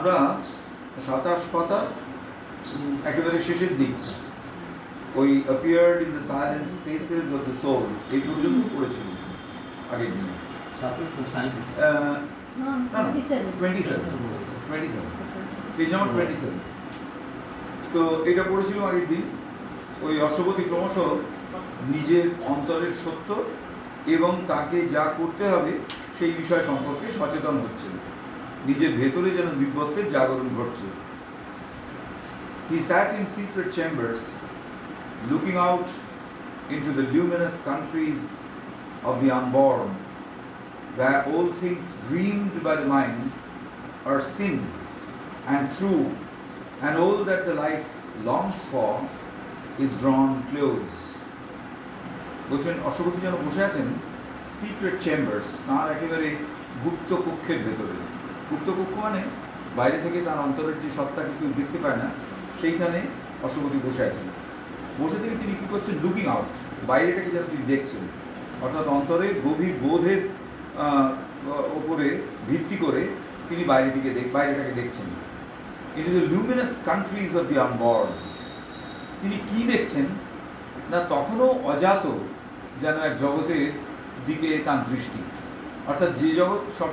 আমরা 27 পাতা একেবারে শেষের দিক, ওই appeared in the silent spaces of the soul এই পর্যন্ত পড়েছিল আগের দিনে। না 27 পেজ নাম্বার 27। তো এটা পড়েছিল আগের দিন। ওই অশ্বপতি ক্রমশ নিজের অন্তরের সত্য এবং তাকে যা করতে হবে সেই বিষয় সম্পর্কে সচেতন হচ্ছে, নিজের ভেতরে যেন দিব্যত্বের জাগরণ ঘটছে। He sat in secret chambers, looking out into the luminous countries of the unborn, where all things dreamed by the mind are sin and true, and all that the life longs for is drawn close. বলছেন অশ্বপতি যেন বসে আছেন secret chambers, তাঁর একেবারে গুপ্ত কক্ষের ভেতরে। গুপ্ত কক্ষ মানে বাইরে থেকে তার অন্তরের যে সত্তাকে কেউ দেখতে পায় না, সেইখানে অশ্বপতি বসে আছেন। বসে থেকে তিনি কী করছেন? লুকিং আউট, বাইরেটাকে যেন তিনি দেখছেন, অর্থাৎ অন্তরের গভীর বোধের ওপরে ভিত্তি করে তিনি বাইরেটাকে দেখছেন। It is the Luminous countries of the unborn. তিনি কী দেখছেন না, তখনও অজাত যেন এক জগতের দিকে তার দৃষ্টি, অর্থাৎ যে জগৎ সব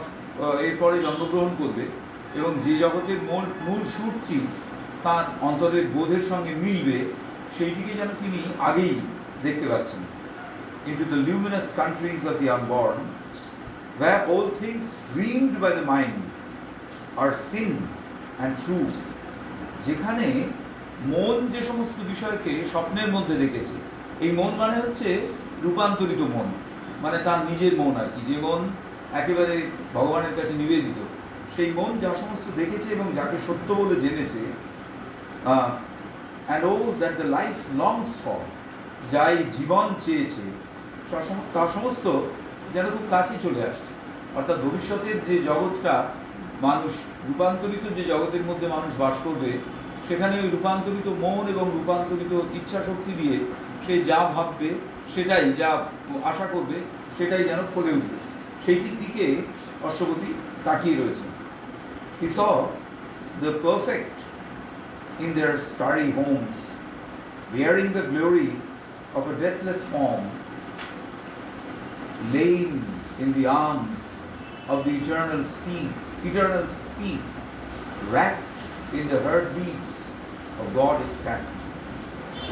এরপরে জন্মগ্রহণ করবে এবং যে জগতের মূল সুরটি তার অন্তরের বোধের সঙ্গে মিলবে, সেইটিকে যেন তিনি আগেই দেখতে পাচ্ছেন। into the luminous countries of the unborn, where all things dreamed by the mind are sin and true, যেখানে মন যে সমস্ত বিষয়কে স্বপ্নের মধ্যে দেখেছে, এই মন মানে হচ্ছে রূপান্তরিত মন, মানে তার নিজের মন আর কি, যে মন একেবারে ভগবানের কাছে নিবেদিত, সেই মন যা সমস্ত দেখেছে এবং যাকে সত্য বলে জেনেছে, and all that the life longs for, যাই জীবন চেয়েছে, তার সমস্ত যেন খুব কাছে চলে আসছে। অর্থাৎ ভবিষ্যতের যে জগৎটা, মানুষ রূপান্তরিত যে জগতের মধ্যে মানুষ বাস করবে, সেখানে ওই রূপান্তরিত মন এবং রূপান্তরিত ইচ্ছা শক্তি দিয়ে সে যা ভাববে, সেটাই যা আশা করবে, সেটাই যেন ফলে উঠবে, সেইটির দিকে অশ্বপতি তাকিয়ে রয়েছে। He saw the perfect in their starry homes, bearing the glory of a deathless form, lain in the arms of the eternal peace, wrapped in the heartbeats of God ecstasy.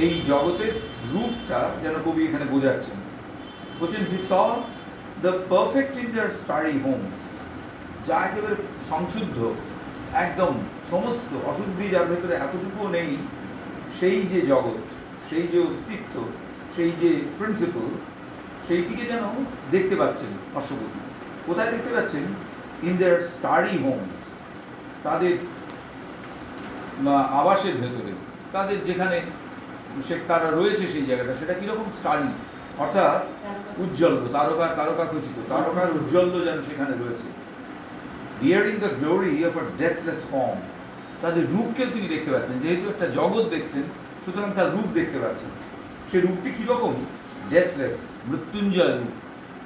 এই জগতের রূপটা যেন কবি এখানে বোঝাচ্ছেন। বলছেন he saw the perfect in their starry homes, যা একেবারে সংশুদ্ধ, একদম সমস্ত অশুদ্ধি যার ভেতরে এতটুকুও নেই, সেই যে জগৎ, সেই যে অস্তিত্ব, সেই যে প্রিন্সিপল, সেইটিকে যেন দেখতে পাচ্ছেন অশ্বপতি। কোথায় দেখতে পাচ্ছেন? ইন দেয়ার স্টারি হোমস, তাদের আবাসের ভেতরে, তাদের যেখানে তারা রয়েছে সেই জায়গাটা, সেটা কীরকম? স্টারি, অর্থাৎ উজ্জ্বল, তারকা খচিত, তারকার উজ্জ্বল্য যেন সেখানে রয়েছে। Bearing the glory of a deathless form, তাদের রূপকেও তিনি দেখতে পাচ্ছেন, যেহেতু একটা জগৎ দেখছেন, সুতরাং তার রূপ দেখতে পাচ্ছেন। সেই রূপটি কীরকম? ডেথলেস, মৃত্যুঞ্জয় রূপ।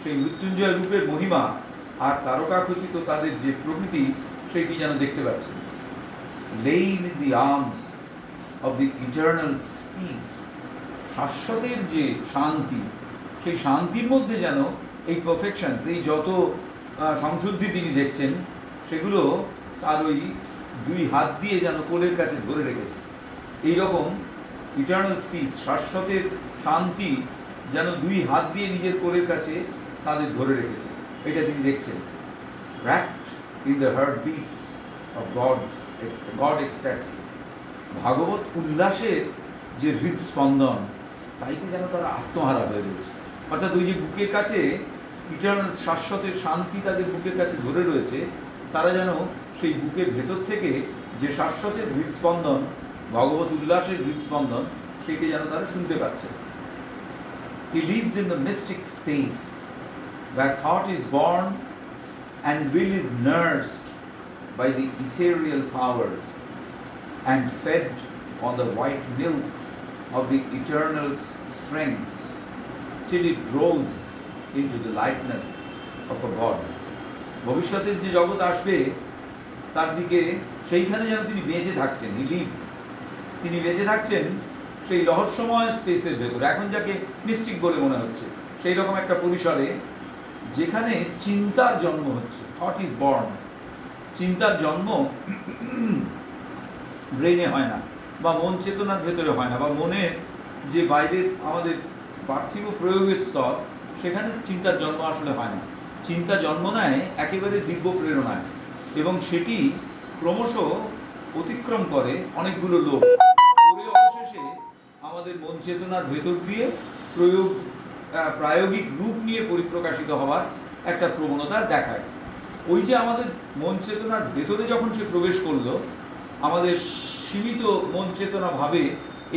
সেই মৃত্যুঞ্জয় রূপের মহিমা আর তারকা খচিত তাদের যে প্রকৃতি, সেইটি যেন দেখতে পাচ্ছেন। Lain in the arms of the eternal peace, শাশ্বতের যে শান্তি, সেই শান্তির মধ্যে যেন এই পারফেকশনস, এই যত সংশুদ্ধি তিনি দেখছেন, সেগুলো তার ওই দুই হাত দিয়ে যেন কোলের কাছে ধরে রেখেছে। এইরকম ইটার্নাল পিস, শাশ্বতের শান্তি যেন দুই হাত দিয়ে নিজের কোলের কাছে তাদের ধরে রেখেছে, এটা তিনি দেখছেন। wrapped in the heartbeats of God ecstasy, ভাগবত উল্লাসের যে হৃদস্পন্দন, তাইতে যেন তারা আত্মহারা হয়ে রয়েছে। অর্থাৎ ওই যে বুকের কাছে ইটার্নাল শাশ্বতের শান্তি তাদের বুকের কাছে ধরে রয়েছে, তারা যেন সেই বুকের ভেতর থেকে যে শাশ্বতের হৃদস্পন্দন, ভগবত উল্লাসের হৃদস্পন্দন, সেটি যেন তারা শুনতে পাচ্ছে। He lived in the mystic space where thought is born and will is nursed by the ethereal power and fed on the white milk of the eternal strengths till it grows into the likeness of a God. ভবিষ্যতের যে জগৎ আসবে, তার দিকে, সেইখানে যেন তিনি বেঁচে থাকছেন, তিনি বেঁচে থাকছেন সেই রহস্যময় স্পেসের ভেতরে, এখন যাকে মিস্টিক বলে মনে হচ্ছে, সেই রকম একটা পরিসরে যেখানে চিন্তার জন্ম হচ্ছে। Thought is born. চিন্তার জন্ম ব্রেনে হয় না, বা মন চেতনার ভেতরে হয় না, বা মনের যে বাইরের আমাদের পার্থিব প্রয়োগের স্তর, সেখানে চিন্তার জন্ম আসলে হয় না। চিন্তা জন্ম নেয় একেবারে দিব্য প্রেরণায়, এবং সেটি ক্রমশ অতিক্রম করে অনেকগুলো লোক, করে অবশেষে আমাদের মন চেতনার ভেতর দিয়ে প্রায়োগিক রূপ নিয়ে পরিপ্রকাশিত হওয়ার একটা প্রবণতা দেখায়। ওই যে আমাদের মন চেতনার ভেতরে যখন সে প্রবেশ করলো, আমাদের সীমিত মন চেতনা ভাবে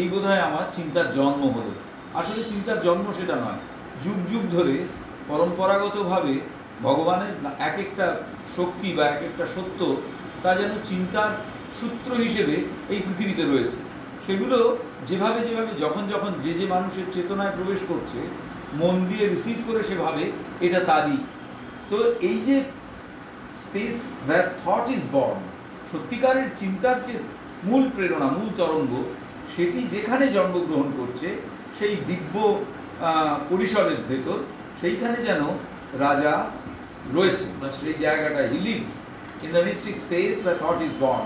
এই বোধহয় আমার চিন্তার জন্ম হলো। আসলে চিন্তার জন্ম সেটা নয়। যুগ যুগ ধরে পরম্পরাগতভাবে ভগবানের এক একটা শক্তি বা এক একটা সত্য, তা যেন চিন্তার সূত্র হিসেবে এই পৃথিবীতে রয়েছে। সেগুলো যেভাবে যেভাবে যখন যখন যে মানুষের চেতনায় প্রবেশ করছে, মন দিয়ে রিসিভ করে সে ভাবে এটা তারই। তো এই যে space where thought is born, সত্যিকারের চিন্তার যে মূল প্রেরণা, মূল তরঙ্গ, সেটি যেখানে জন্মগ্রহণ করছে, সেই দিব্য পরিসরের ভেতর, সেইখানে যেন রাজা রয়েছে, বা সেই জায়গাটা he lived in the mystic space where thought is born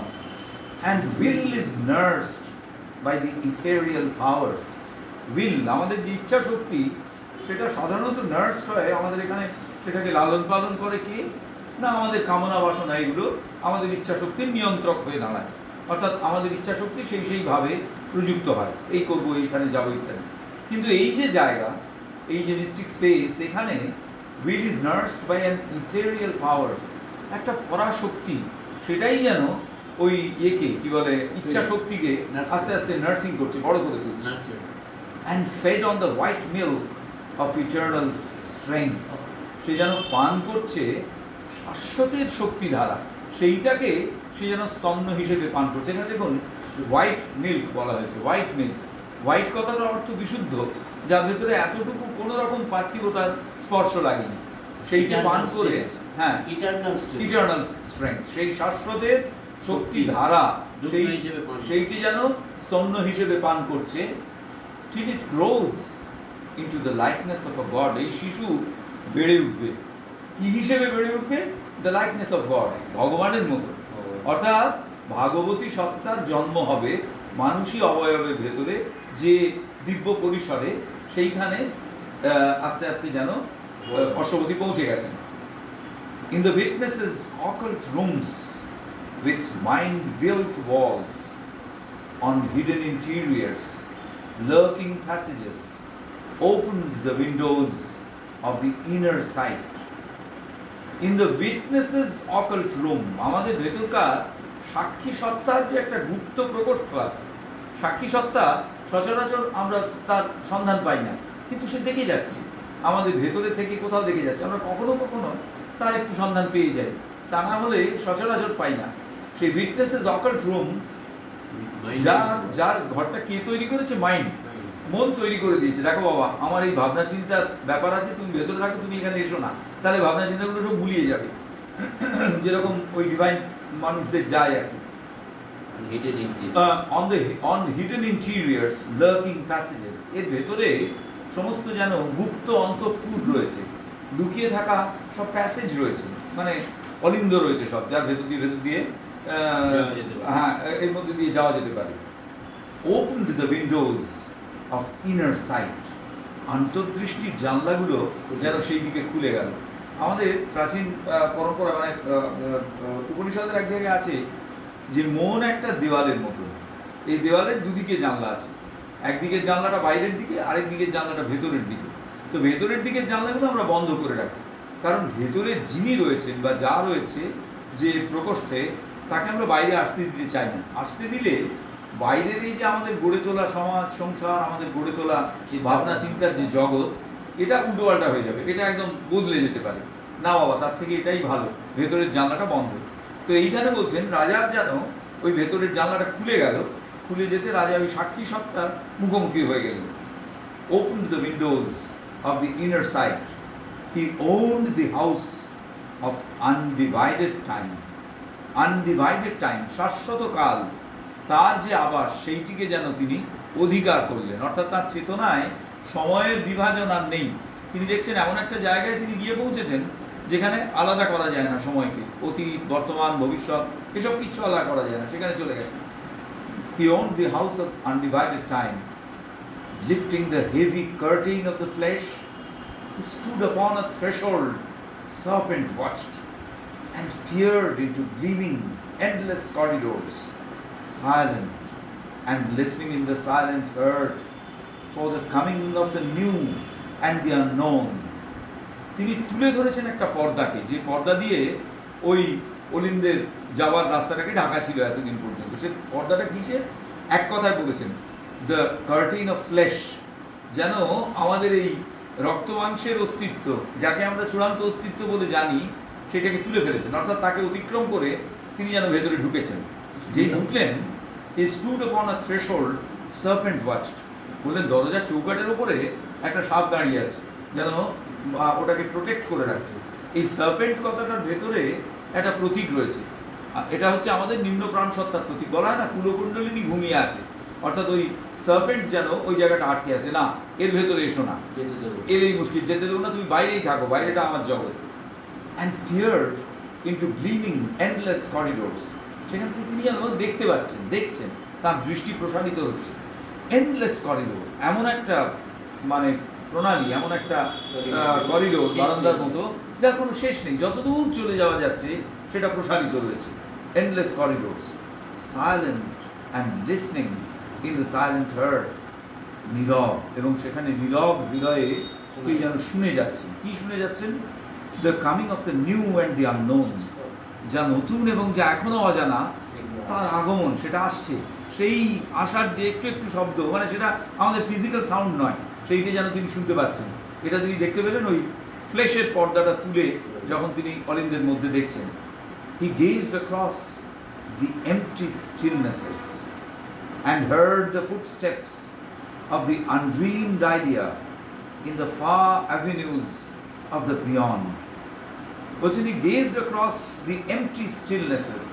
and will is nursed by the ethereal power. will, আমাদের যে ইচ্ছা শক্তি, সেটা সাধারণত নার্সড হয় আমাদের এখানে, সেটাকে লালন পালন করে কি না, আমাদের কামনা বাসনা এগুলো আমাদের ইচ্ছা শক্তির নিয়ন্ত্রক হয়ে দাঁড়ায়। অর্থাৎ আমাদের ইচ্ছা শক্তি সেইভাবে প্রযুক্ত হয়, এই করবো, এইখানে যাবো ইত্যাদি। কিন্তু এই যে জায়গা, এই যে মিস্টিক স্পেস, এখানে will is nursed by an ethereal power, একটা পরাশক্তি, সেটাই যেন ওই ইয়েকে কি বলে, ইচ্ছা শক্তিকে আস্তে আস্তে নার্সিং করছে, বড় করে তুলছে। and fed on the white milk of eternal strength, সে যেন পান করছে শাশ্বতের শক্তি ধারা, সেইটাকে সে যেন স্তন্য হিসেবে পান করছে। এখানে দেখুন হোয়াইট মিল্ক বলা হয়েছে, হোয়াইট মিল্ক। হোয়াইট কথাটার অর্থ বিশুদ্ধ, যার ভেতরে এতটুকু কোনো রকম পার্থিবতার স্পর্শ লাগেনি, সেইটা পান করে, হ্যাঁ, ইটারনাল স্ট্রেংথ, সেই শাশ্বতের শক্তি ধারা, সেইটি যেন স্তন্য হিসেবে পান করছে। till it grows into the likeness of a god, এই শিশু বেড়ে উঠবে, কি হিসেবে বেড়ে উঠবে? the likeness of God, ভগবানের মতো। অর্থাৎ ভাগবতী সত্তার জন্ম হবে মানুষী অবয়বের ভেতরে, যে দিব্য পরিসরে, সেইখানে আস্তে আস্তে যেন অশ্বপতি পৌঁছে গেছেন। in the witnesses occult rooms with mind built walls on hidden interiors, lurking passages opened the windows of the inner sight. In the witnesses occult room, আমাদের ভেতরকার সাক্ষী সত্তার যে একটা গুপ্ত প্রকোষ্ঠ আছে, সাক্ষী সত্তা সচরাচর আমরা তার সন্ধান পাই না, কিন্তু সে দেখে যাচ্ছে, আমাদের ভেতরে থেকে কোথাও দেখে যাচ্ছে, আমরা কখনো কখনো তার একটু সন্ধান পেয়ে যাই, তা না হলে সচরাচর পাই না। সেই উইটনেসেস অকাল্ট রুম, যার ঘরটা কে তৈরি করেছে? মাইন্ড, মন তৈরি করে দিয়েছে। দেখো বাবা, আমার এই ভাবনা চিন্তার ব্যাপার আছে, তুমি ভেতরে থাকো, তুমি এখানে এসো না, তাহলে ভাবনা চিন্তাগুলো সব গুলিয়ে যাবে। যেরকম ওই ডিভাইন মানুষদের যায় আর কি। on hidden interiors, lurking passages, এর ভেতরে সমস্ত যেন গুপ্ত অন্তঃপুর রয়েছে, লুকিয়ে থাকা সব প্যাসেজ রয়েছে, মানে অলিন্দ রয়েছে সব, যার ভেতর দিয়ে হ্যাঁ, এর মধ্যে দিয়ে যাওয়া যেতে পারে। opened the windows of inner sight, অন্তর্দৃষ্টির জানলাগুলো যেন সেই দিকে খুলে গেল। আমাদের প্রাচীন পরম্পরা, মানে উপনিষদের এক জায়গায় আছে যে মন একটা দেওয়ালের মতো, এই দেওয়ালের দুদিকে জানলা আছে, একদিকের জানলাটা বাইরের দিকে, আরেক দিকের জানলাটা ভেতরের দিকে। তো ভেতরের দিকের জানলাগুলো আমরা বন্ধ করে রাখি, কারণ ভেতরে যিনি রয়েছেন বা যা রয়েছে যে প্রকোষ্ঠে, তাকে আমরা বাইরে আসতে দিতে চাই না। আসতে দিলে বাইরের এই যে আমাদের গড়ে তোলা সমাজ সংসার, আমাদের গড়ে তোলা ভাবনা চিন্তার যে জগৎ, এটা উল্টোপাল্টা হয়ে যাবে, এটা একদম বদলে যেতে পারে। না বাবা, তার থেকে এটাই ভালো, ভেতরের জানলাটা বন্ধ। তো এইখানে বলছেন রাজার যেন ওই ভেতরের জানলাটা খুলে গেল, খুলে যেতে রাজা ওই সাক্ষী সত্তার মুখোমুখি হয়ে গেলেন। opened the windows of the inner sight, he owned the house of undivided time. Undivided time, শাশ্বত কাল, তার যে আবাস সেইটিকে যেন তিনি অধিকার করলেন। অর্থাৎ তার চেতনায় সময়ের বিভাজন আর নেই। তিনি দেখছেন এমন একটা জায়গায় তিনি গিয়ে পৌঁছেছেন যেখানে আলাদা করা যায় না সময়কে, অতীত, বর্তমান, ভবিষ্যৎ এসব কিচ্ছু আলাদা করা যায় না, সেখানে চলে গেছেন। He owned the house of undivided time. Lifting the heavy curtain of the flesh, he stood upon a threshold, serpent watched, and peered into gleaming, endless corridors, silent and listening in the silent earth for the coming of the new and the unknown. তিনি তুলে ধরেছেন একটা পর্দাকে, যে পর্দা দিয়ে ওই অলিন্দের যাওয়ার রাস্তাটাকে ঢাকা ছিল এতদিন পর্যন্ত। সে পর্দাটা কিসের? এক কথায় বলেছেন, দ্য কার্টেন অফ ফ্লেশ, যেন আমাদের এই রক্ত মাংসের অস্তিত্ব, যাকে আমরা চূড়ান্ত অস্তিত্ব বলে জানি, সেটাকে তুলে ফেলেছেন। অর্থাৎ তাকে অতিক্রম করে তিনি যেন ভেতরে ঢুকেছেন। যেই ঢুকলেন, হি স্টুড অপন আ থ্রেশহোল্ড, সার্পেন্ট ওয়াচড, বললেন দরজার চৌকাঠের উপরে একটা সাপ দাঁড়িয়ে আছে, যেন ওটাকে প্রোটেক্ট করে রাখছে। এই সার্পেন্ট কথাটার ভেতরে একটা প্রতীক রয়েছে। এটা হচ্ছে আমাদের নিম্ন প্রাণ সত্তার প্রতীক। বলা হয় না কুলকুণ্ডলিনী ঘুমিয়ে আছে, অর্থাৎ ওই সার্পেন্ট যেন ওই জায়গাটা আটকে আছে, না এর ভেতরে এসো না, এর এই মুশকিল, যেতে দেবো না, তুমি বাইরেই থাকো, বাইরেটা আমার জগৎ। And peered into gleaming endless corridors, সেখান থেকে তিনি যেন দেখছেন তার দৃষ্টি প্রসারিত হচ্ছে। এন্ডলেস করিডোর, এমন একটা মানে প্রণালী, এমন একটা করিডোর, বারান্দার মতো, যার কোনো শেষ নেই, যতদূর চলে যাওয়া যাচ্ছে সেটা প্রসারিত রয়েছে। Endless corridors, silent and listening in the silent heart, নীরব, এবং সেখানে নীরব হৃদয়ে তিনি যেন শুনে যাচ্ছেন। কি শুনে যাচ্ছেন? The coming of the new and the unknown, যা নতুন এবং যা এখনো অজানা, তার আগমন, সেটা আসছে। সেই আসার যে একটু একটু শব্দ, মানে সেটা আমাদের ফিজিক্যাল সাউন্ড নয়, সেইটা যেন তিনি শুনতে পাচ্ছেন। এটা তিনি দেখতে পেলেন ওই ফ্লেশের পর্দাটা তুলে, যখন তিনি অলিন্দের মধ্যে দেখছেন। He gazed across the empty stillnesses and heard the footsteps of the undreamed idea in the far avenues of the beyond. বলছেন, he gazed across the empty stillnesses,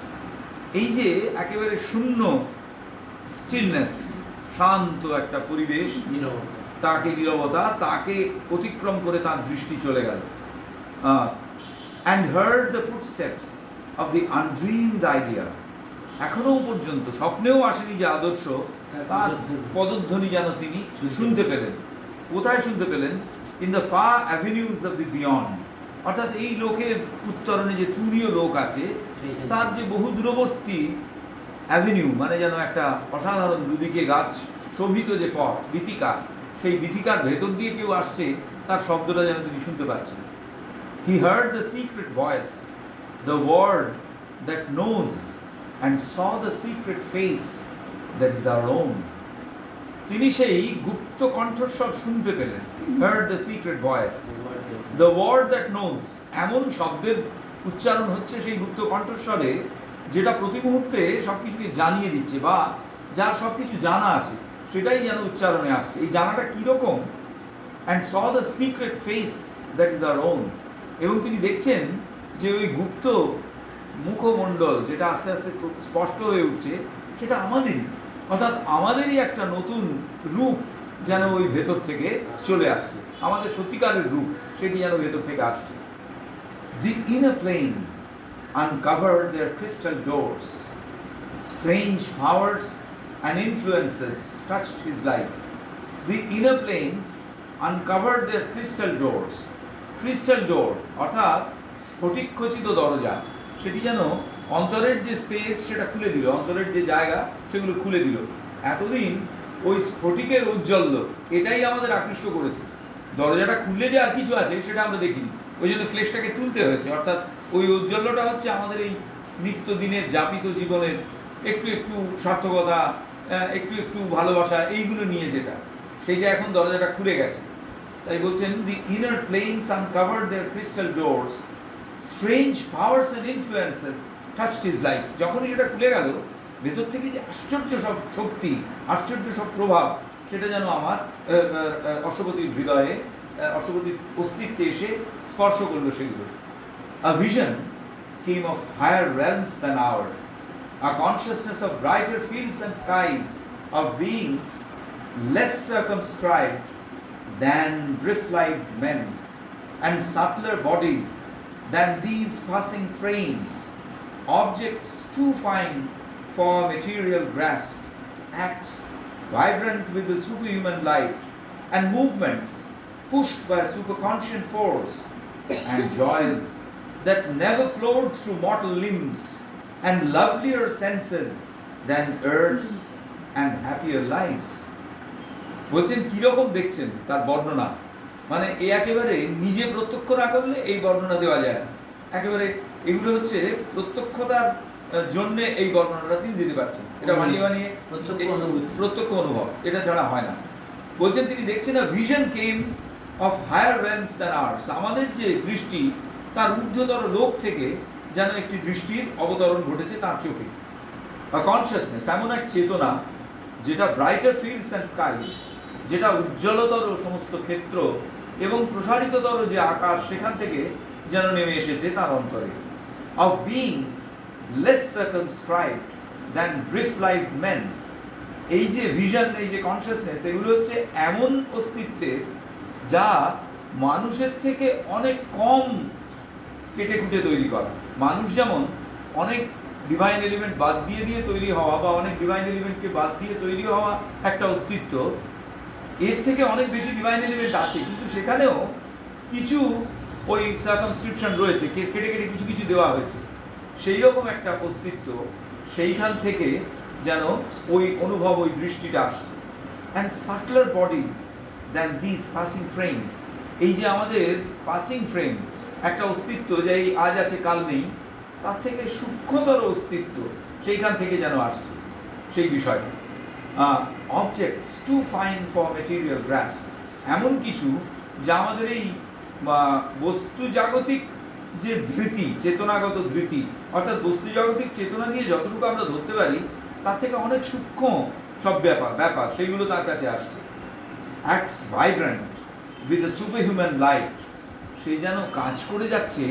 এই যে একেবারে শূন্য স্টিলনেস, শান্ত একটা পরিবেশ, তাকে নীরবতা, তাকে অতিক্রম করে তার দৃষ্টি চলে গেল। and heard the footsteps of the undreamed idea, এখনো পর্যন্ত স্বপ্নেও আসেনি যে আদর্শ, তার পদধ্বনি যেন তিনি শুনতে পেলেন। কোথায় শুনতে পেলেন? In the far avenues of the beyond, অর্থাৎ এই লোকের উত্তরণে যে তুরীয় লোক আছে, তার যে বহু দূরবর্তী অ্যাভিনিউ, মানে যেন একটা অসাধারণ দুদিকে গাছ শোভিত যে পথ, বীথিকা, সেই বীথিকার ভেতর দিয়ে কেউ আসছে, তার শব্দটা যেন তিনি শুনতে পাচ্ছেন। He heard the secret voice, the word that knows and saw the secret face that is our own. তিনি সেই গুপ্ত কণ্ঠস্বর শুনতে পেলেন। heard the secret voice, the word that knows, এমন শব্দের উচ্চারণ হচ্ছে সেই গুপ্ত কণ্ঠস্বরে, যেটা প্রতি মুহূর্তে সবকিছুকে জানিয়ে দিচ্ছে, বা যার সবকিছু জানা আছে সেটাই যেন উচ্চারণে আসছে। এই জানাটা কিরকম? and saw the secret face that is our own, এবং তিনি দেখছেন যে ওই গুপ্ত মুখমণ্ডল, যেটা আস্তে আস্তে স্পষ্ট হয়ে উঠছে, সেটা আমাদেরই, অর্থাৎ আমাদেরই একটা নতুন রূপ যেন ওই ভেতর থেকে চলে আসছে, আমাদের সত্যিকারের রূপ, সেটি যেন ভেতর থেকে আসছে। The inner plane uncovered their crystal doors. Strange powers and influences touched his life. The inner planes uncovered their crystal doors. Crystal door অর্থাৎ স্ফটিক খচিত দরজা, সেটি যেন অন্তরের যে স্পেস সেটা খুলে দিল, অন্তরের যে জায়গা সেগুলো খুলে দিল। এতদিন ওই স্ফটিকের ঔজ্জ্বল্য, এটাই আমাদের আকৃষ্ট করেছে। দরজাটা খুললে যে আর কিছু আছে সেটা আমরা দেখিনি, ওই জন্য ফ্লেশটাকে তুলতে হয়েছে। অর্থাৎ ওই ঔজ্জ্বল্যটা হচ্ছে আমাদের এই নিত্যদিনের যাপিত জীবনের একটু একটু সার্থকতা, একটু একটু ভালোবাসা, এইগুলো নিয়ে যেটা, সেইটা এখন দরজাটা খুলে গেছে। তাই বলছেন, the inner planes uncovered their crystal doors, strange powers and influences touched his life. যখনই সেটা খুলে গেল, ভেতর থেকে যে আশ্চর্য সব শক্তি, আশ্চর্য সব প্রভাব, সেটা যেন আমার অশ্বপতির হৃদয়ে, অশ্বপতির অস্তিত্বে এসে স্পর্শ করলো সেগুলো। আ vision came of higher realms than ours, a consciousness of brighter fields and skies, of beings less circumscribed than drift-lived men, and subtler bodies than these passing frames, objects too fine for material grasp, acts vibrant with the superhuman light, and movements pushed by a superconscient force, and joys that never flowed through mortal limbs, and lovelier senses than earth's and happier lives. বলছেন কিরকম দেখছেন তার বর্ণনা, মানে এ একেবারে নিজে প্রত্যক্ষ না করলে এই বর্ণনা দেওয়া যায় না। একেবারে এগুলো হচ্ছে প্রত্যক্ষতার জন্য এই বর্ণনাটা তিনি দিতে পারছেন, এটা বানিয়ে বানিয়ে প্রত্যক্ষ অনুভব, এটা ছাড়া হয় না। বলছেন তিনি দেখছেন না, vision came of higher realms than ours, আমাদের যে দৃষ্টি তার ঊর্ধ্বতর লোক থেকে যেন একটি দৃষ্টির অবতরণ ঘটেছে তার চোখে। কনসিয়াসনেস এমন এক চেতনা যেটা ব্রাইটার ফিল্ডস অ্যান্ড স্কাইজ, যেটা উজ্জ্বলতর সমস্ত ক্ষেত্র এবং প্রসারিততর যে আকাশ সেখান থেকে যেন নেমে এসেছে তার অন্তরে। Of beings less circumscribed than drift lived men, এই যে ভিশন, এই যে কনসিয়াসনেস, এগুলো হচ্ছে এমন অস্তিত্বের যা মানুষের থেকে অনেক কম কেটে কুটে তৈরি করা। মানুষ যেমন অনেক ডিভাইন এলিমেন্ট বাদ দিয়ে দিয়ে তৈরি হওয়া বা অনেক ডিভাইন এলিমেন্টকে বাদ দিয়ে তৈরি হওয়া একটা অস্তিত্ব, এর থেকে অনেক বেশি ডিভাইন এলিমেন্ট আছে, কিন্তু সেখানেও কিছু ওই সার্কামস্ক্রিপশন রয়েছে, কেটে কেটে কিছু কিছু দেওয়া হয়েছে। সেই রকম একটা অস্তিত্ব, সেইখান থেকে যেন ওই অনুভব, ওই দৃষ্টিটা আসছে। And subtler bodies than this passing frames, এই যে আমাদের পাসিং ফ্রেম, একটা অস্তিত্ব যে আজ আছে কাল নেই, তার থেকে সূক্ষ্মতর অস্তিত্ব সেইখান থেকে যেন আসছে সেই বিষয়টা। Objects too fine for material grasp, এমন কিছু যা আমাদের এই বস্তু জাগতিক যে ধৃতি, চেতনাগত ধৃতি, অর্থাৎ বস্তু জাগতিক চেতনা দিয়ে যতটুকু আমরা ধরতে পারি তার থেকে অনেক সূক্ষ্ম সব ব্যাপার সেইগুলো তার কাছে আসছে। Acts vibrant with a superhuman light, সে যেন কাজ করে যাচ্ছে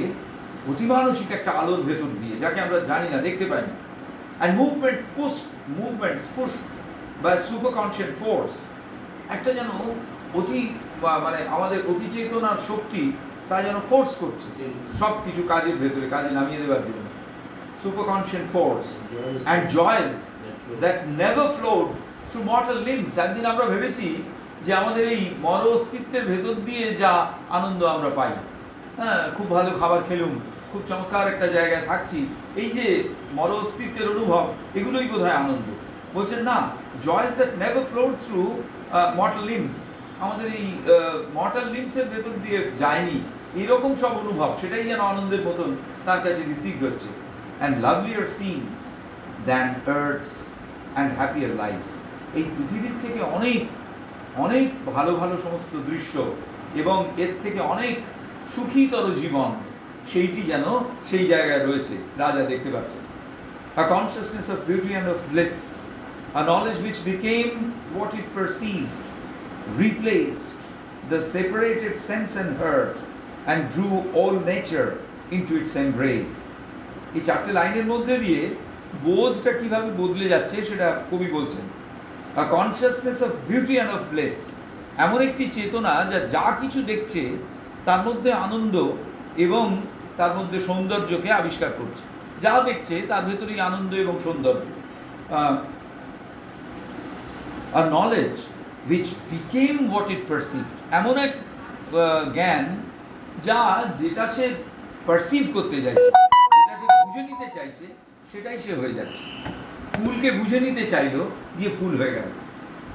অতিমানসিক একটা আলোর ভেতর দিয়ে, যাকে আমরা জানি না, দেখতে পাই না। And movements pushed by superconscious force, একটা যেন মানে আমাদের অতি চেতনার শক্তি তা যেন ফোর্স করছে সব কিছু কাজের ভেতরে, কাজে নামিয়ে দেওয়ার জন্য। Superconscious force and joys that never flowed through mortal limbs, একদিন আমরা ভেবেছি যে আমাদের এই মর অস্তিত্বের ভেতর দিয়ে যা আনন্দ আমরা পাই, হ্যাঁ, খুব ভালো খাবার খেলুম, খুব চমৎকার একটা জায়গায় থাকছি, এই যে মর অস্তিত্বের অনুভব, এগুলোই বোধহয় আনন্দ। বলছেন না, joys that never flowed through mortal limbs, আমাদের এই মর্টাল লিম্বসের ভেতর দিয়ে যায়নি, এরকম সব অনুভব, সেটাই যেন আনন্দের মতন তার কাছে রিসিভ হচ্ছে। And lovelier scenes than earth's and happier lives, এই পৃথিবীর থেকে অনেক অনেক ভালো ভালো সমস্ত দৃশ্য এবং এর থেকে অনেক সুখীতর জীবন, সেইটি যেন সেই জায়গায় রয়েছে, রাজা দেখতে পাচ্ছেন। A consciousness of beauty and of bliss, a knowledge which became what it perceived, replaced the separated sense and heart, and drew all nature into its embrace. এই চারটে লাইনের মধ্যে দিয়ে বোধটা কিভাবে বদলে যাচ্ছে সেটা কবি বলছেন। A consciousness of beauty and of bliss, এমন একটি চেতনা যা যা কিছু দেখছে তার মধ্যে আনন্দ এবং তার মধ্যে সৌন্দর্যকে আবিষ্কার করছে, যা দেখছে তার ভেতরেই আনন্দ এবং সৌন্দর্য। A knowledge which became what it perceived, এমন এক জ্ঞান যেটা সে পারসিভ করতে চাইছে, যেটা সে বুঝে নিতে চাইছে, সেটাই সে হয়ে যাচ্ছে। ফুলকে বুঝে নিতে চাইলো, গিয়ে ফুল হয়ে গেল।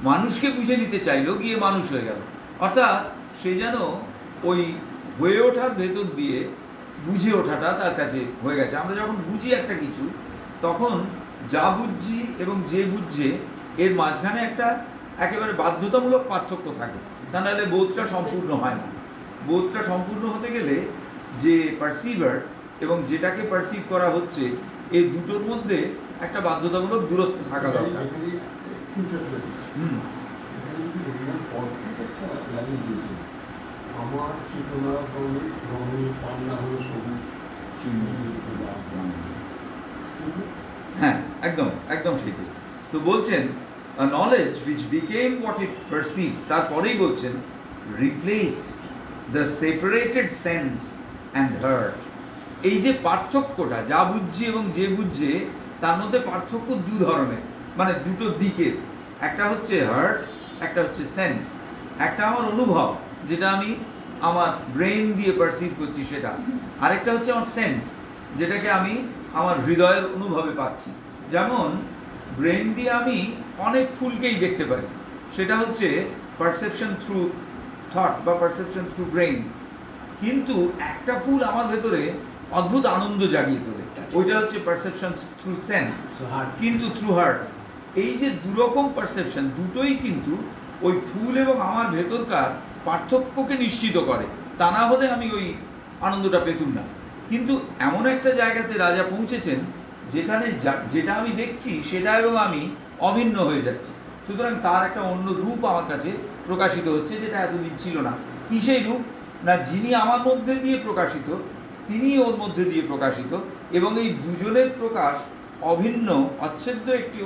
মানুষকে বুঝে নিতে চাইলো, গিয়ে মানুষ হয়ে গেল। অর্থাৎ সে যেন ওই হয়ে ওঠার ভেতর দিয়ে বুঝে ওঠাটা তার কাছে হয়ে গেছে। আমরা যখন বুঝি একটা কিছু, তখন যা বুঝছি এবং যে বুঝছে এর মাঝখানে একটা একেবারে বাধ্যতামূলক পার্থক্য থাকে, তা নাহলে বোধটা সম্পূর্ণ হয় না। বোধটা সম্পূর্ণ হতে গেলে যে পারসিভার এবং যেটাকে পারসিভ করা হচ্ছে, এই দুটোর মধ্যে একটা বাধ্যতামূলক দূরত্ব থাকা দরকার। আমার চেতনা রঙে পান্না হলো সবুজ, হ্যাঁ, একদম একদম সেটাই। তো বলছেন knowledge which became what it perceived, তারপরেই বলছেন replaced the separated sense and heard। এই যে পার্থক্যটা, যা বুঝছি এবং যে বুঝছে, তার মধ্যে পার্থক্য দু ধরনের, মানে দুটো দিকের। একটা হচ্ছে হার্ট, একটা হচ্ছে সেন্স। একটা আমার অনুভব, যেটা আমি আমার ব্রেন দিয়ে পারসিভ করছি সেটা। আরেকটা হচ্ছে আমার সেন্স, যেটাকে আমি আমার হৃদয়ের অনুভবে পাচ্ছি। যেমন ব্রেন দিয়ে আমি অনেক ফুলকেই দেখতে পারি, সেটা হচ্ছে পারসেপশন থ্রু থট বা পারসেপশন থ্রু ব্রেন। কিন্তু একটা ফুল আমার ভেতরে অদ্ভুত আনন্দ জাগিয়ে তোলে, ওইটা হচ্ছে পারসেপশন থ্রু সেন্স, কিন্তু থ্রু হার্ট। এই যে দুরকম পারসেপশন, দুটোই কিন্তু ওই ফুল এবং আমার ভেতরকার পার্থক্যকে নিশ্চিত করে। তা না হলে আমি ওই আনন্দটা পেতুম না। কিন্তু এমন একটা জায়গাতে রাজা পৌঁছেছেন যেখানে যেটা আমি দেখছি সেটা এবং আমি অভিন্ন হয়ে যাচ্ছি। সুতরাং তার একটা অন্য রূপ আমার কাছে প্রকাশিত হচ্ছে, যেটা এতদিন ছিল না। কি সেই রূপ? না, যিনি আমার মধ্যে দিয়ে প্রকাশিত, তিনি ওর মধ্যে দিয়ে প্রকাশিত, এবং এই দুজনের প্রকাশ অভিন্ন অচ্ছেদ্য একটি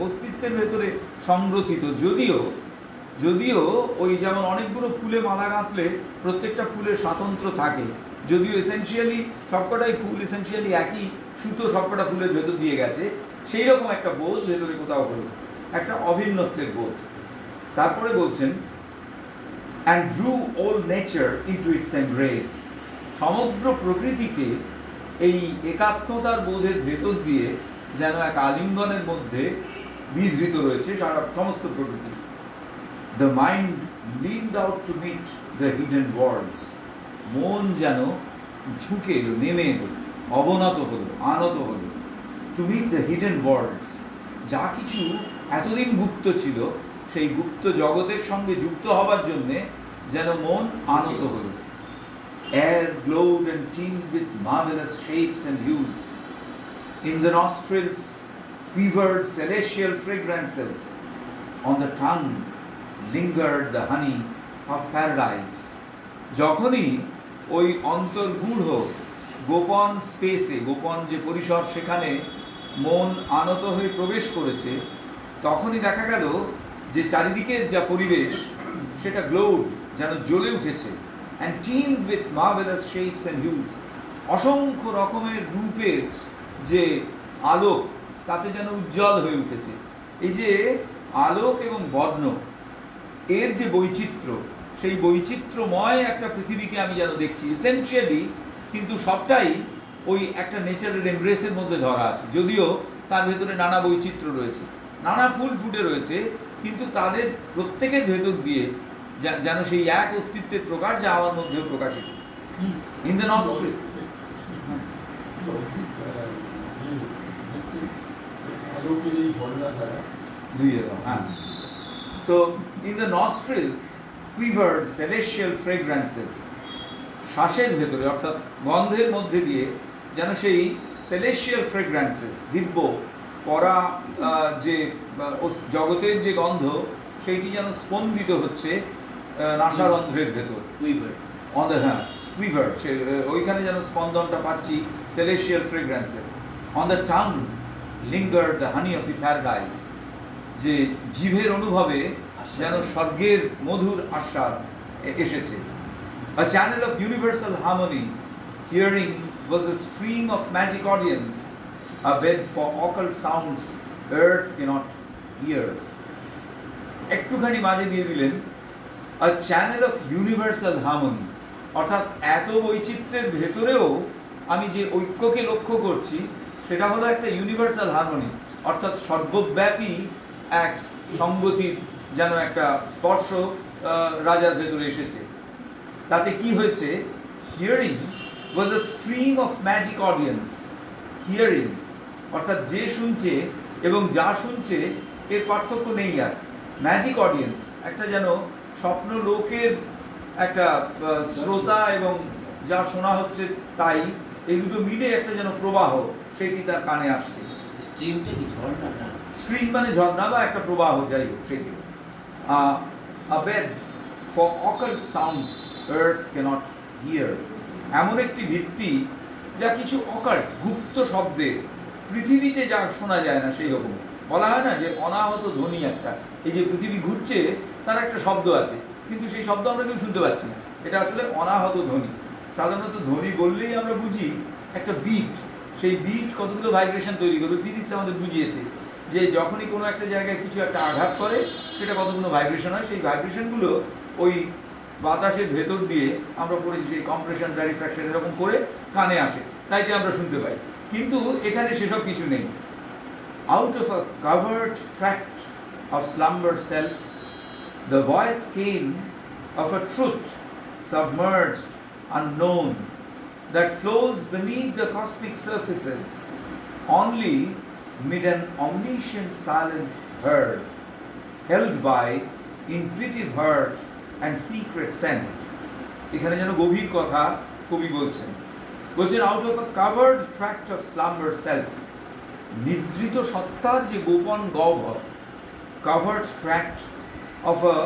অস্তিত্বের ভেতরে সংরক্ষিত। যদিও যদিও ওই যেমন অনেকগুলো ফুলে মালা গাঁথলে প্রত্যেকটা ফুলের স্বাতন্ত্র্য থাকে, যদিও এসেনশিয়ালি সবকটাই ফুল এসেনশিয়ালি একই সুতো সবকটা ফুলের ভেতর দিয়ে গেছে, সেই রকম একটা বোধ ভেতরে কোথাও হলো, একটা অভিন্নত্বের বোধ। তারপরে বলছেন and drew all nature into its embrace। সমগ্র প্রকৃতিকে এই একাত্মতার বোধের ভেতর দিয়ে যেন এক আলিঙ্গনের মধ্যে বিধৃত রয়েছে সমস্ত প্রকৃতি। The mind leaned out to meet the hidden worlds। মন যেন ঝুঁকে এলো, নেমে এলো, অবনত হলো, আনত হলো। To meet the hidden worlds, যা কিছু এতদিন গুপ্ত ছিল, সেই গুপ্ত জগতের সঙ্গে যুক্ত হবার জন্যে যেন মন আনত হলো। Air glowed and teemed with marvelous shapes and hues. In the nostrils quivered celestial fragrances. On the tongue lingered the honey of paradise। যখনই ওই অন্তর্গূঢ় গোপন স্পেসে, গোপন যে পরিসর, সেখানে মন আনত হয়ে প্রবেশ করেছে, তখনই দেখা গেল যে চারিদিকের যা পরিবেশ সেটা গ্লোড, যেন জ্বলে উঠেছে। And teemed with marvellous shapes and hues, অসংখ্য রকমের রূপের যে আলোক, তাতে যেন উজ্জ্বল হয়ে উঠেছে। এই যে আলোক এবং বর্ণ, এর যে বৈচিত্র্য, সেই বৈচিত্র্যময় একটা পৃথিবীকে আমি যেন দেখছি এসেনশিয়ালি। কিন্তু সবটাই ওই একটা নেচারের এমব্রেসের মধ্যে ধরা আছে, যদিও তার ভেতরে নানা বৈচিত্র্য রয়েছে, নানা ফুল ফুটে রয়েছে, কিন্তু তাদের প্রত্যেকের ভেতর দিয়ে যেন সেই এক অস্তিত্বের প্রকাশ, যা আমার মধ্যেও প্রকাশিত। ইন দ্য নস্ট্রিল, তো in the nostrils quivered celestial fragrances। শ্বাসের ভেতরে অর্থাৎ গন্ধের মধ্যে দিয়ে যেন সেই সেলেস্টিয়াল ফ্রেগ্রান্সেস, দিব্য পরা যে জগতের যে গন্ধ, সেইটি যেন স্পন্দিত হচ্ছে নাসারন্ধ্রের ভেতর। হ্যাঁ, স্কুইভার, সে ওইখানে যেন স্পন্দনটা পাচ্ছি সেলেস্টিয়াল ফ্রেগ্রান্সের। On the tongue linger the honey of the paradise, যে জিভের অনুভবে যেন স্বর্গের মধুর আস্বাদ এসেছে। A channel of universal harmony, hearing was a stream of magic audience, a bed for occult sounds earth cannot hear। একটুখানি মাঝে দিয়ে দিলেন a channel of universal harmony, অর্থাৎ এত বৈচিত্র্যের ভেতরেও আমি যে ঐক্যকে লক্ষ্য করছি, সেটা হলো একটা ইউনিভার্সাল হারমোনি, অর্থাৎ সর্বব্যাপী এক সঙ্গতির যেন একটা স্পর্শ রাজার ভেতরে এসেছে। তাতে কি হয়েছে? Hearing was a stream of magic audience. Hearing অর্থাৎ যে শুনছে এবং যা শুনছে এর পার্থক্য নেই আর। ম্যাজিক অডিয়েন্স একটা যেন স্বপ্ন লোকের একটা শ্রোতা, এবং যা শোনা হচ্ছে তাই, এই দুটো মিলে একটা যেন প্রবাহ, সেটি তার কানে আসছে। স্ট্রিমটা কি ঝর্ণা? স্ট্রিম মানে ঝর্ণা বা একটা প্রবাহ, যাই হোক সেটি। A bed for occult sounds earth cannot hear, এমন একটি ভিত্তি যা কিছু অকাল্ট গুপ্ত শব্দে পৃথিবীতে যা শোনা যায় না সেই রকম। বলা হয় না যে অনাহত ধ্বনি একটা, এই যে পৃথিবী ঘুরছে তার একটা শব্দ আছে, কিন্তু সেই শব্দ আমরা কেউ শুনতে পাচ্ছি না, এটা আসলে অনাহত ধ্বনি। সাধারণত ধ্বনি বললেই আমরা বুঝি একটা বিট, সেই বিট কতগুলো ভাইব্রেশন তৈরি করবে। ফিজিক্স আমাদের বুঝিয়েছে যে যখনই কোনো একটা জায়গায় কিছু একটা আঘাত করে সেটা কতগুলো ভাইব্রেশন হয়, সেই ভাইব্রেশনগুলো ওই বাতাসের ভেতর দিয়ে আমরা পড়েছি সেই কম্প্রেশন রিফ্র্যাকশন এরকম করে কানে আসে, তাইতে আমরা শুনতে পাই। কিন্তু এখানে সেসব কিছু নেই। Out of a covered tract of slumber self the voice came of a truth submerged, unknown, that flows beneath the cosmic surfaces, only mid an omniscient silent herd, held by intuitive heart and secret sense. এখানে যেন গভীর কথা কবি বলছেন। Out of a covered tract of slumber self, নিদ্রিত সত্তার যে গোপন গহ্বর, covered tract of a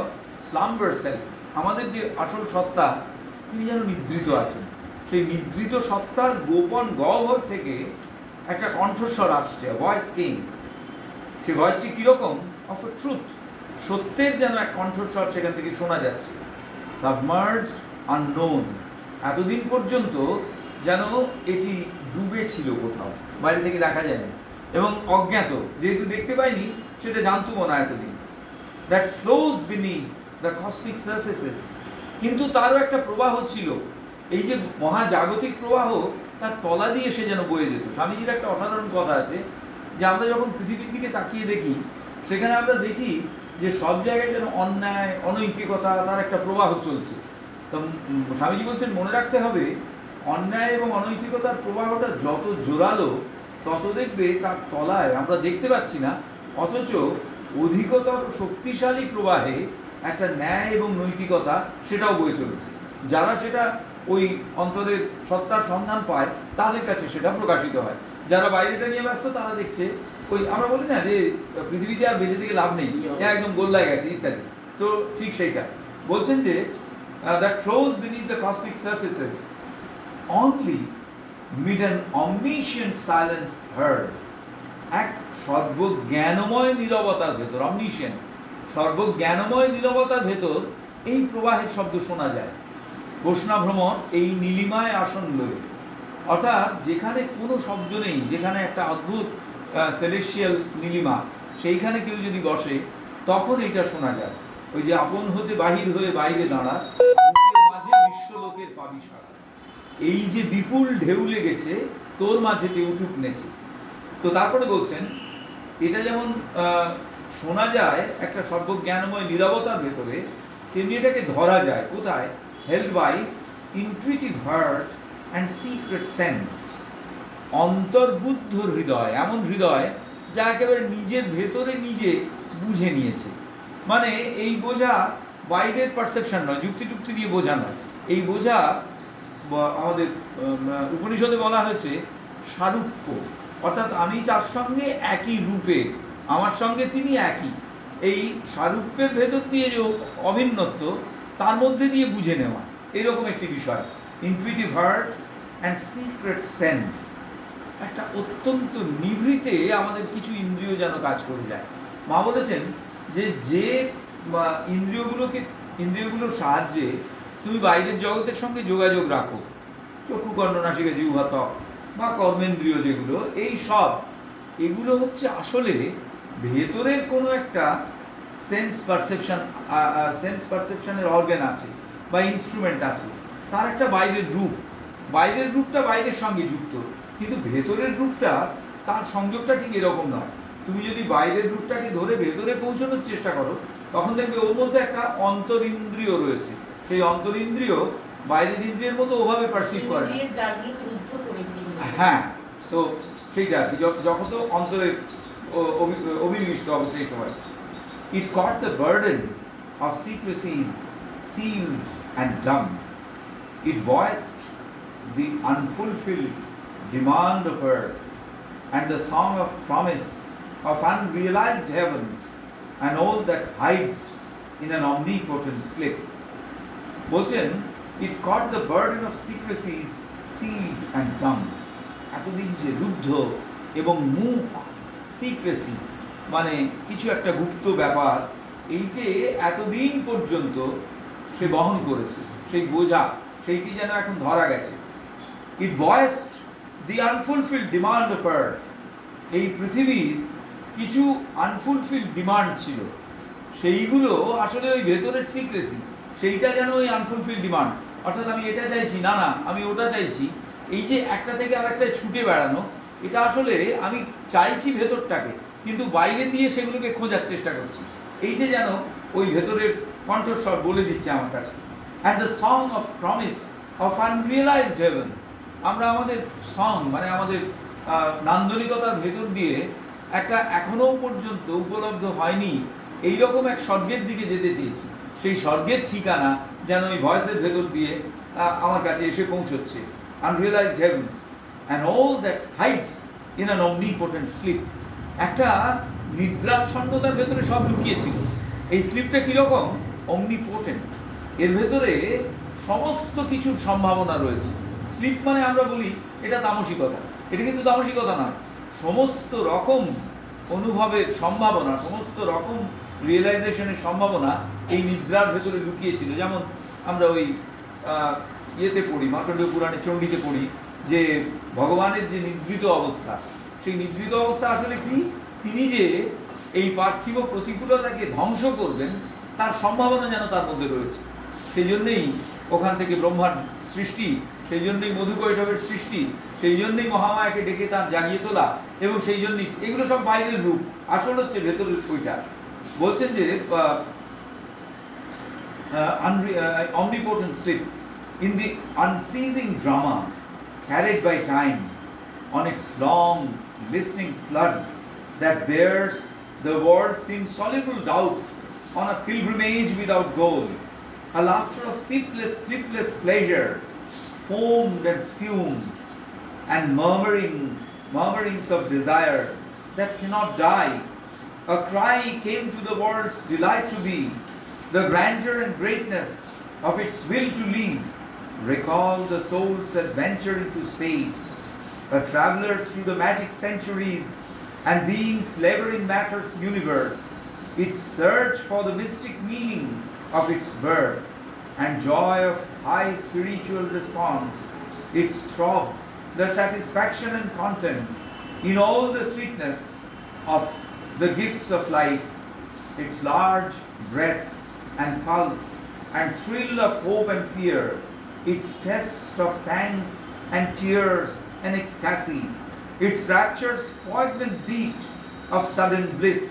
slumber self, আমাদের যে আসল সত্তা তিনি যেন নিদ্রিত আছেন। সেই নিদ্রিত সত্তার গোপন গহ্বর থেকে একটা কণ্ঠস্বর আসছে, ভয়েস কেম। সেই ভয়েসটি কীরকম? অফ আ ট্রুথ, সত্যের যেন এক কণ্ঠস্বর সেখান থেকে শোনা যাচ্ছে। সাবমার্জড, আননোন, এতদিন পর্যন্ত যেন এটি ডুবে ছিল কোথাও, বাইরে থেকে দেখা যায়নি, এবং অজ্ঞাত, যেহেতু দেখতে পাইনি সেটা জানতুমও না এতদিন। That flows beneath the cosmic surfaces, কিন্তু তারও একটা প্রবাহ ছিল, এই যে মহাজাগতিক প্রবাহ তার তলা দিয়ে সে যেন বয়ে যেত। স্বামীজির একটা অসাধারণ কথা আছে যে আমরা যখন পৃথিবীর দিকে তাকিয়ে দেখি, সেখানে আমরা দেখি যে সব জায়গায় যেন অন্যায়, অনৈতিকতা, তার একটা প্রবাহ চলছে। তো স্বামীজি বলছেন মনে রাখতে হবে, অন্যায় এবং অনৈতিকতার প্রবাহটা যত জোরালো তত দেখবে তার তলায় আমরা দেখতে পাচ্ছি না, অথচ অধিকতর শক্তিশালী প্রবাহে একটা ন্যায় এবং নৈতিকতা সেটাও বয়ে চলেছে। যারা সেটা ওই অন্তরের সত্তার সন্ধান পায় তাদের কাছে সেটা প্রকাশিত হয়। যারা বাইরেটা নিয়ে ব্যস্ত তারা দেখছে ওই, আমরা বলি না যে পৃথিবীতে আর বেঁচে থেকে লাভ নেই, একদম গোল্লায় গেছে ইত্যাদি, তো ঠিক সেইটা বলছেন যে that flows beneath the cosmic surfaces, only mid an omniscient silence heard, এক সর্বজ্ঞানময় নীরবতার ভেতর, অমনিশিয়েন্ট সর্বজ্ঞানময় নীরবতার ভেতর এই প্রবাহের শব্দ শোনা যায়। প্রশ্নাভ্রমণ এই নীলিমায় আসন লয়ে, অর্থাৎ যেখানে কোনো শব্দ নেই, যেখানে একটা অদ্ভুত সেলেস্টিয়াল নীলিমা, সেইখানে কেউ যদি বসে তখন এইটা শোনা যায়। ওই যে আপন হতে বাহির হয়ে বাইরে দাঁড়া, বুকের মাঝে বিশ্বলোকের পাবি সারা, এই যে বিপুল ঢেউ লেগেছে তোর মাঝেতে উঠুক নেচে। তো তারপরে বলছেন এটা যেমন শোনা যায় একটা সর্বজ্ঞানময় নীরবতার ভেতরে, তেমনি এটাকে ধরা যায় কোথায়? Held by intuitive heart and secret sense, অন্তর্বুদ্ধ হৃদয়, এমন হৃদয় যা একেবারে নিজের ভেতরে নিজে বুঝে নিয়েছে। মানে এই বোঝা বাইরের পারসেপশন নয়, যুক্তি টুক্তি দিয়ে বোঝা নয়, এই বোঝা আমাদের উপনিষদে বলা হয়েছে সারূপ্য, অর্থাৎ আমি তার সঙ্গে একই রূপে, আমার সঙ্গে তিনি একই, এই সারূপ্যের ভেতর দিয়ে যে অভিন্নত্ব তার মধ্যে দিয়ে বুঝে নেওয়া, এরকম একটি বিষয়। Intuitive heart and secret sense, একটা অত্যন্ত নিভৃতে আমাদের কিছু ইন্দ্রিয় যেন কাজ করে যায়। মা বলেছেন যে যে ইন্দ্রিয়গুলোর সাহায্যে তুমি বাইরের জগতের সঙ্গে যোগাযোগ রাখো, চক্ষু কর্ণ নাসিকা জিহ্বা ত্বক বা কর্মেন্দ্রিয় যেগুলো, এই সব এগুলো হচ্ছে আসলে ভেতরের কোনো একটা সেন্স পারসেপশনের অর্গান আছে বা ইনস্ট্রুমেন্ট আছে, তার একটা বাইরের রূপ, বাইরের রূপটা বাইরের সঙ্গে যুক্ত, কিন্তু ভেতরের রূপটা তার সংযোগটা ঠিক এরকম নয়। তুমি যদি বাইরের রূপটাকে ধরে ভেতরে পৌঁছানোর চেষ্টা করো তখন দেখবে ওর মধ্যে একটা অন্তরিন্দ্রিয় রয়েছে, সেই অন্তরিন্দ্রিয় বাইরের ইন্দ্রিয়ের মতো ওভাবে পারসিভ করে না। হ্যাঁ, তো সেইটা আর কি, যখন তো অন্তরের অভিনিবিষ্ট হবে সেই সময়। It caught the burden of secrecies sealed and dumb. It voiced the unfulfilled demand of earth and the song of promise of unrealized heavens and all that hides in an omnipotent slip. বলছেন, it caught the burden of secrecies sealed and dumb. এতদিন যে রুদ্ধ এবং মুখ secrecy, মানে কিছু একটা গুপ্ত ব্যাপার, এইটে এতদিন পর্যন্ত সে বহন করেছে, সেই বোঝা সেইটি যেন এখন ধরা গেছে। ইট voiced the unfulfilled demand of earth. এই পৃথিবীর কিছু আনফুলফিল্ড ডিমান্ড ছিল, সেইগুলো আসলে ওই ভেতরের সিক্রেসি, সেইটা যেন ওই আনফুলফিল্ড ডিমান্ড, অর্থাৎ আমি এটা চাইছি, না না আমি ওটা চাইছি, এই যে একটা থেকে আরেকটায় ছুটে বেড়ানো, এটা আসলে আমি চাইছি ভেতরটাকে, কিন্তু বাইরে দিয়ে সেগুলোকে খোঁজার চেষ্টা করছি, এইটা যেন ওই ভেতরের কণ্ঠস্বর বলে দিচ্ছে আমার কাছে। And the song of promise of unrealised heaven. আমরা আমাদের সং মানে আমাদের নান্দনিকতার ভেতর দিয়ে একটা এখনো পর্যন্ত উপলব্ধ হয়নি এইরকম এক স্বর্গের দিকে যেতে চেয়েছি, সেই স্বর্গের ঠিকানা যেন ওই ভয়েসের ভেতর দিয়ে আমার কাছে এসে পৌঁছচ্ছে। Unrealised heavens and all that hides in an omnipotent sleep. একটা নিদ্রাচ্ছন্নতার ভেতরে সব লুকিয়েছিল। এই স্লিপটা কীরকম? অমনিপোটেন্ট, এর ভেতরে সমস্ত কিছুর সম্ভাবনা রয়েছে। স্লিপ মানে আমরা বলি এটা তামসিকতা, এটা কিন্তু তামসিকতা না, সমস্ত রকম অনুভবের সম্ভাবনা, সমস্ত রকম রিয়েলাইজেশনের সম্ভাবনা এই নিদ্রার ভেতরে লুকিয়েছিল। যেমন আমরা ওই ইয়েতে পড়ি, মার্কণ্ডেয় পুরাণে চণ্ডীতে পড়ি যে ভগবানের যে নিদ্রিত অবস্থা, সেই নিদ্রিত অবস্থা আসলে কি, তিনি যে এই পার্থিব প্রতিকূলতাকে ধ্বংস করবেন তার সম্ভাবনা যেন তার মধ্যে রয়েছে। সেই জন্যেই ওখান থেকে ব্রহ্মার সৃষ্টি, সেই জন্যই মধুকৈটবের সৃষ্টি, সেই জন্যই মহামায়াকে ডেকে তার জাগিয়ে তোলা, এবং সেই জন্যই এগুলো সব বাইরের রূপ, আসল হচ্ছে ভেতরের ওইটা। বলছেন যে omnipotent sleep in the unceasing drama carried by time on its long listening flood that bears the world's insoluble doubt on a pilgrimage without goal, a laughter of sleepless pleasure, foamed and spumed, and murmurings of desire that cannot die. A cry came to the world's delight to be, the grandeur and greatness of its will to live. Recall the soul's adventure into space, a traveler through the magic centuries and being's laboring matter's universe, its search for the mystic meaning of its birth and joy of high spiritual response, its throb, the satisfaction and content in all the sweetness of the gifts of life, its large breadth and pulse and thrill of hope and fear, its test of pangs and tears and ecstasy, its rapture's poignant beat of sudden bliss,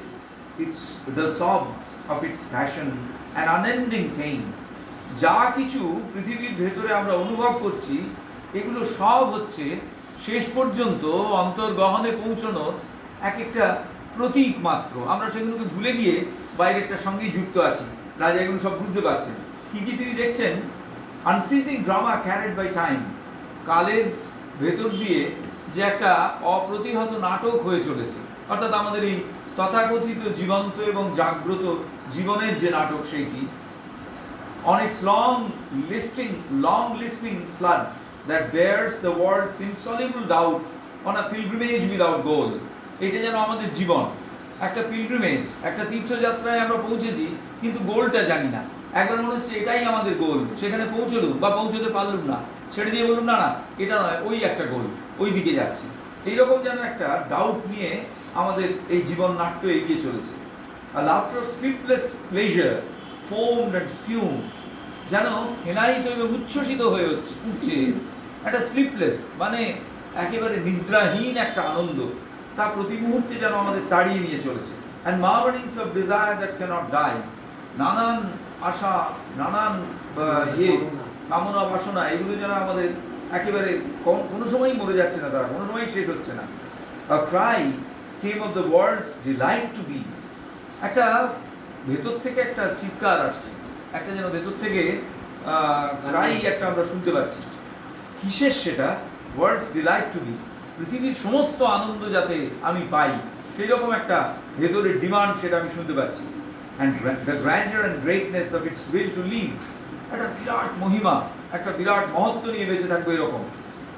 its the sob of its passion and unending pain. যা কিছু পৃথিবীর ভেতরে আমরা অনুভব করছি, এগুলো সব হচ্ছে শেষ পর্যন্ত অন্তর্গহনে পৌঁছানোর এক একটা প্রতীক মাত্র। আমরা সেগুলোকে ভুলে গিয়ে বাইরেরটার সঙ্গেই যুক্ত আছি। রাজা এগুলো সব বুঝতে পারছেন। কি কি তিনি দেখছেন? আনসিজিং ড্রামা ক্যারিড বাই টাইম, কালের ভেতর দিয়ে যে একটা অপ্রতিহত নাটক হয়ে চলেছে, অর্থাৎ আমাদের এই তথাকথিত জীবন্ত এবং জাগ্রত জীবনের যে নাটক, সেইটি on its long listening flood that bears the world's insoluble doubt on a pilgrimage without goal. এটা যেন আমাদের জীবন একটা পিলগ্রিমেজ, একটা তীর্থযাত্রায় আমরা পৌঁছেছি, কিন্তু গোলটা জানি না। একবার মনে হচ্ছে এটাই আমাদের গোল, সেখানে পৌঁছলুম বা পৌঁছতে পারলুম না, সেটা দিয়ে বলুন না না এটা নয়, ওই একটা গোল, ওই দিকে যাচ্ছি। এইরকম যেন একটা ডাউট নিয়ে আমাদের এই জীবন নাট্য এগিয়ে চলেছে। A laughter of sleepless pleasure foamed and spumed, যেন হেনায়িত এবং উচ্ছ্বসিত হয়ে উঠছে একটা স্লিপলেস, মানে একেবারে নিদ্রাহীন একটা আনন্দ, তা প্রতি মুহূর্তে যেন আমাদের তাড়িয়ে নিয়ে চলেছে। And murmurings of desire that cannot die, নানান আশা, নানান কামনা বাসনা, এগুলো যেন আমাদের একেবারে কোনো সময়ই মরে যাচ্ছে না, তারা কোনো সময়ই শেষ হচ্ছে না। A cry came of the world's delight to be, একটা ভেতর থেকে একটা চিৎকার আসছে, একটা যেন ভেতর থেকে ক্রাই একটা আমরা শুনতে পাচ্ছি। কিসের সেটা? ওয়ার্ল্ডস ডিলাইট টু বি, পৃথিবীর সমস্ত আনন্দ যাতে আমি পাই, সেই রকম একটা ভেতরের ডিমান্ড, সেটা আমি শুনতে পাচ্ছি। And the grandeur and greatness of its will to live, একটা বিরাট মহিমা, একটা বিরাট মহত্ব নিয়ে বেঁচে থাকবো এরকম।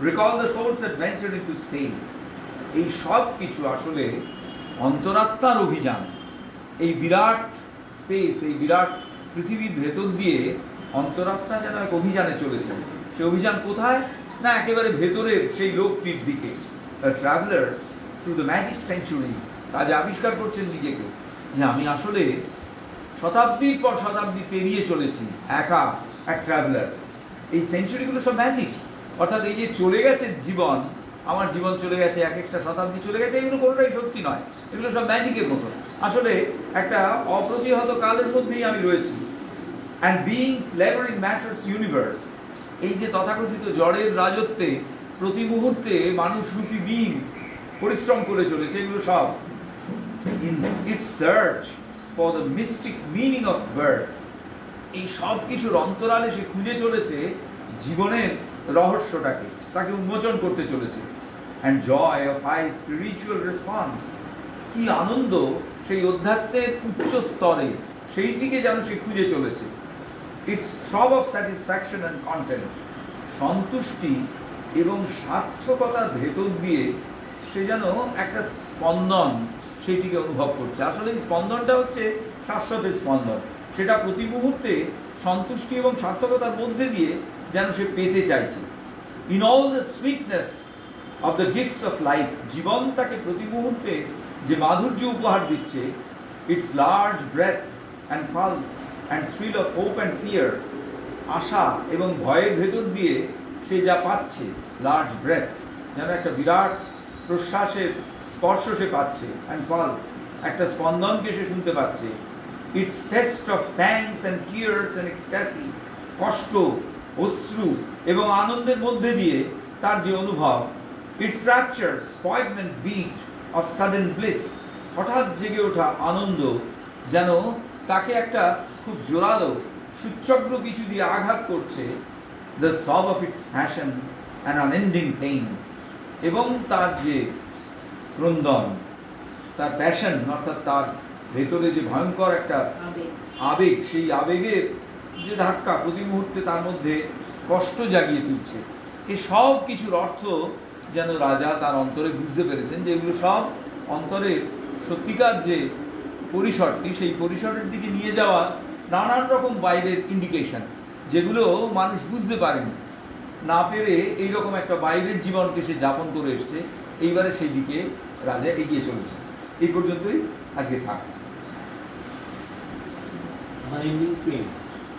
recall the soul's adventure into space. এই সব কিছু আসলে অন্তরাত্মার অভিযান। এই বিরাট স্পেস, এই বিরাট পৃথিবীর ভেতর দিয়ে অন্তরাত্মা যেন এক অভিযানে চলেছে। সেই অভিযান কোথায়? না একেবারে ভেতরের সেই লোকটির দিকে। Traveller through the magic centuries, আজ আবিষ্কার করছেন নিজেকে যে আমি আসলে শতাব্দীর পর শতাব্দী পেরিয়ে চলেছি, একা এক ট্রাভেলার। এই সেঞ্চুরিগুলো সব ম্যাজিক, অর্থাৎ এই যে চলে গেছে জীবন, আমার জীবন চলে গেছে, এক একটা শতাব্দী চলে গেছে, এগুলো কোনোটাই সত্যি নয়, এগুলো সব ম্যাজিকের মতো। আসলে একটা অপ্রতিহত কালের মধ্যেই আমি রয়েছি। And beings labour in matters universe, এই যে তথাকথিত জড়ের রাজত্বে প্রতি মুহূর্তে মানুষরূপী বিইং পরিশ্রম করে চলেছে, এগুলো সব in it's search for the mystic meaning of birth. এই সব কিছুর অন্তরালে সে খুঁজে চলেছে জীবনের রহস্যটাকে, তাকে উন্মোচন করতে চলেছে। And joy of high spiritual response, কি আনন্দ সেই অধ্যাত্মের উচ্চ স্তরে, সেইটিকে যেন সে খুঁজে চলেছে। It's throb of satisfaction and content, সন্তুষ্টি এবং সার্থকতার ভেতর দিয়ে সে যেন একটা স্পন্দন সেইটিকে অনুভব করছে। আসলে এই স্পন্দনটা হচ্ছে শাশ্বত স্পন্দন, সেটা প্রতি মুহূর্তে সন্তুষ্টি এবং সার্থকতার মধ্যে দিয়ে যেন সে পেতে চাইছে। In all the sweetness of the gifts of life, জীবন তাকে প্রতি মুহূর্তে যে মাধুর্য উপহার দিচ্ছে, its large breath and pulse and thrill of hope and fear, আশা এবং ভয়ের ভেতর দিয়ে সে যা পাচ্ছে, লার্জ ব্রেথ, যেন একটা বিরাট প্রশ্বাসের স্পর্শ সে পাচ্ছে, অ্যান্ড পালস, একটা স্পন্দনকে সে শুনতে পাচ্ছে। Its taste of thanks and tears and ecstasy, কষ্ট, অশ্রু এবং আনন্দের মধ্যে দিয়ে তার যে অনুভব। Its rapture poignant beat of sudden bliss, হঠাৎ জেগে ওঠা আনন্দ যেন তাকে একটা খুব জোরালো সূচ্যগ্র কিছু দিয়ে আঘাত করছে। দ্য সব of its passion and unending pain, এবং তার যে ক্রন্দন, তার প্যাশন অর্থাৎ তার ভেতরে যে ভয়ঙ্কর একটা আবেগ, সেই আবেগের যে ধাক্কা প্রতি মুহূর্তে তার মধ্যে কষ্ট জাগিয়ে তুলছে। এই সব কিছুর অর্থ যেন রাজা তার অন্তরে বুঝতে পেরেছেন যে এগুলো সব অন্তরের সত্যিকার যে পরিসরটি, সেই পরিসরের দিকে নিয়ে যাওয়া নানান রকম বাইরের ইন্ডিকেশন, যেগুলো মানুষ বুঝতে পারেনি, না পেরে এইরকম একটা বাইরের জীবনকে সে যাপন করে এসছে। এইবারে সেই দিকে রাজা এগিয়ে চলেছে। এই পর্যন্তই আজকে থাক। Unending pain.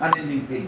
Unending pain.